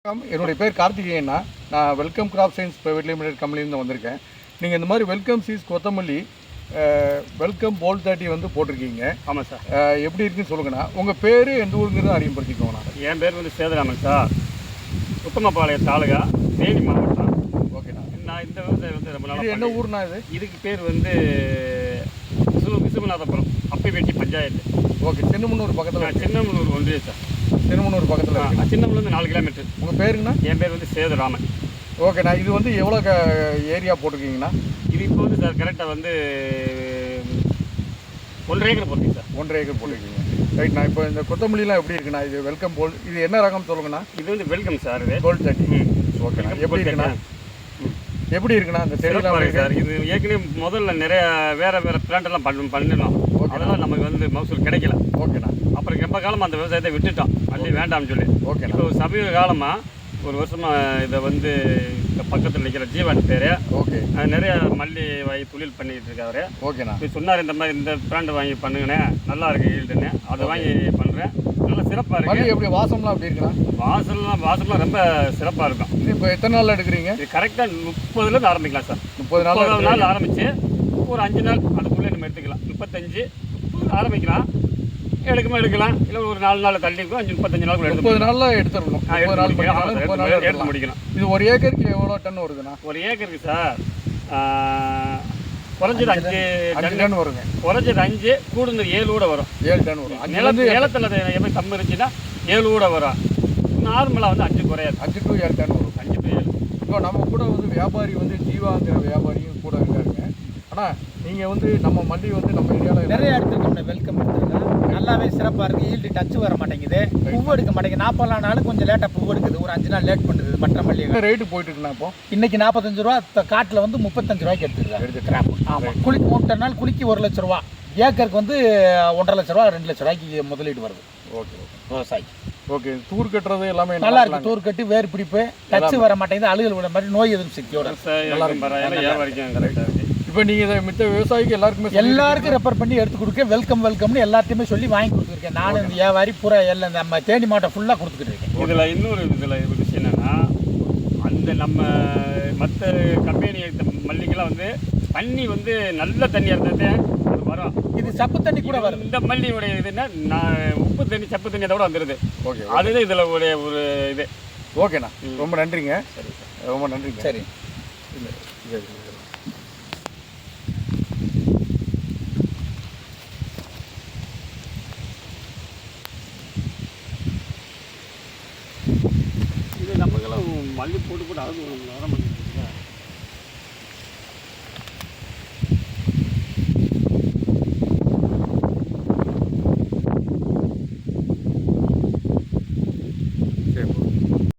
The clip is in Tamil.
என்னுடைய பேர் கார்த்திகேயன்னா, நான் welcome crop science private limited கம்பெனிலேருந்து வந்திருக்கேன். நீங்கள் இந்த மாதிரி வெல்கம் சீஸ் கொத்தமல்லி வெல்கம் போல் 30 வந்து போட்டிருக்கீங்க. ஆமாம் சார். எப்படி இருக்குன்னு சொல்லுங்கண்ணா. உங்கள் பேர் எந்த ஊருங்கிறத அறிமுகப்படுத்திக்கோங்கண்ணா. என் பேர் வந்து சேதுராமன் சார். உத்தமபாளையம் தாலுகா, தேனி மாவட்டம். ஓகேண்ணா. நான் இந்த விவசாயம் வந்து ரொம்ப நாள். என்ன ஊர்னா இது? இதுக்கு பேர் வந்து விசுவநாதபுரம், அப்பிவேட்டி பஞ்சாயத்து. ஓகே. சின்னமனூர் பக்கத்தில். சின்னமனூர் ஒன்றியம் சார். சின்னமனூர் பக்கத்தில். சின்னமனூர்லேருந்து 4 கிலோமீட்டர். உங்கள் பேருங்கண்ணா? என் பேர் வந்து சேதுராமன். ஓகேண்ணா. இது வந்து எவ்வளோ ஏரியா போட்டிருக்கீங்கண்ணா? இது இப்போ வந்து சார் கரெக்டாக வந்து 1.5 ஏக்கர் போட்டிருக்கீங்க சார். 1.5 ஏக்கர் போட்டிருக்கீங்க. ரைட்ண்ணா. இப்போ இந்த கொத்தமல்லிலாம் எப்படி இருக்குண்ணா? இது வெல்கம் போல், இது என்ன ரகம் சொல்லுங்கண்ணா? இது வந்து வெல்கம் சார். இது போல் 30. ஓகேண்ணா. எப்படி இருக்குண்ணா? எப்படி இருக்குண்ணா இந்த செடிலாம் சார்? இது ஏற்கனவே முதல்ல நிறைய வேறு பிளான்ட்டெல்லாம் பண்ணினோம். அதெல்லாம் நமக்கு வந்து மகசூல் கிடைக்கல. ஓகேண்ணா. அப்புறம் ரொம்ப காலமாக அந்த விவசாயத்தை விட்டுட்டோம், மல்லி வேண்டாம்னு சொல்லி. ஓகே. இப்போ சமீப காலமாக ஒரு வருஷமாக இதை வந்து இந்த பக்கத்தில் நிற்கிற ஜீவன் பேர். ஓகே. நிறைய மல்லி வாங்கி தொழில் பண்ணிக்கிட்டு இருக்காரு. ஓகேண்ணா. இப்போ சொன்னார் இந்த மாதிரி இந்த பிராண்டு வாங்கி பண்ணுங்கண்ணே, நல்லா இருக்கு ஈல்டுன்னு. அதை வாங்கி பண்ணுறேன். நல்லா சிறப்பாக இருக்குது. எப்படி வாசம்லாம் எப்படி இருக்குண்ணா? வாசம்லாம் ரொம்ப சிறப்பாக இருக்கும். இப்போ எத்தனை நாளில் எடுக்கிறீங்க? இது கரெக்டாக 30லேருந்து ஆரம்பிக்கலாம் சார். 30 நாள் ஆரம்பித்து ஒரு 5 நாள் அதுக்குள்ளே நம்ம எடுத்துக்கலாம். 35 ஆரம்பிக்கலாம், எடுக்கலாம். இல்லை ஒரு 4 நாள் தள்ளி இருக்கும். 35 நாளுக்குள்ள 30 நாளில் எடுத்துடணும். 30 நாள் எடுத்து முடிக்கணும். இது ஒரு ஏக்கருக்கு எவ்வளோ டன் வருதுண்ணா? ஒரு ஏக்கருக்கு சார் குறைஞ்சது 5 டன் வருங்க. குறைஞ்சது 5, கூடுதல் 7 கூட வரும். 7 டன் வரும். நிலத்தில் எப்படி கம்மி இருந்துச்சுன்னா 7 கூட வரும். நார்மலாக வந்து 5 குறையாது. 5 to 7 டன் வரும். 5 to 7. இப்போ நம்ம கூட வந்து வியாபாரி வந்து ஜீவாங்கிற வியாபாரியும் கூட இருக்காருங்க. ஆனால் நீங்கள் வந்து நம்ம மல்லி வந்து நம்ம ஏரியாவில் நிறைய எடுத்துருக்கோம். வெல்கம் எடுத்துருக்கோம். நல்லாவே சிறப்பாக இருக்குது. ஈல்டு டச்சு வர மாட்டேங்குது. பூ எடுக்க மாட்டேங்குது. 40 நாளும் கொஞ்சம் லேட்டாக பூ எடுக்குது. ஒரு 5 நாள் லேட் பண்ணுது. மற்ற மல்லி ரேட்டு போயிட்டு இருக்குண்ணா. இப்போ இன்னைக்கு 45 ரூபா, காட்டில் வந்து 35 ரூபாய்க்கு எடுத்துருக்காங்க. ஆமாம். குளிக்கு 3 நாள் குளிக்கு 1 லட்ச ரூபா. ஏக்கருக்கு வந்து 1.5 லட்ச ரூபா 2 லட்ச ரூபாய்க்கு முதலீடு வருது. ஓகே. விவசாயி ஓகே. தூர் கட்டுறது எல்லாமே நல்லா இருக்கு. தூர் கட்டி வேர் பிடிப்பு டச்சு வர மாட்டேங்குது. அழுகல் விட மாதிரி நோய் எதிர்ப்பு சக்தியோட நல்லா இருக்கு. இப்போ நீங்கள் இதை மித்த விவசாயிக்கு எல்லாருக்கும் ரெஃபர் பண்ணி எடுத்து கொடுக்க வெல்கம்னு எல்லாத்தையுமே சொல்லி வாங்கி கொடுத்துருக்கேன். நானும் இந்த வியாபாரி பூரா எல்லாம் நம்ம தேனி மாவட்டம் ஃபுல்லாக கொடுத்துக்கிட்டு இருக்கேன். இதில் இன்னொரு விஷயம் என்னென்னா, அந்த நம்ம மற்ற கம்பெனி மல்லிக்கெல்லாம் வந்து தண்ணி வந்து நல்ல தண்ணியாக இருந்தது அது வரும். இது சப்பு தண்ணி கூட வரும். இந்த மல்லியோடைய இதுன்னா உப்பு தண்ணி சப்பு தண்ணி அதோட வந்துடுது. ஓகே. அதுதான் இதில் ஒரு இது. ஓகேண்ணா. ரொம்ப நன்றிங்க. சரி சார். ரொம்ப நன்றிங்க. சரி. இது நமக்கெல்லாம் மல்லி போட்டு அழுது வர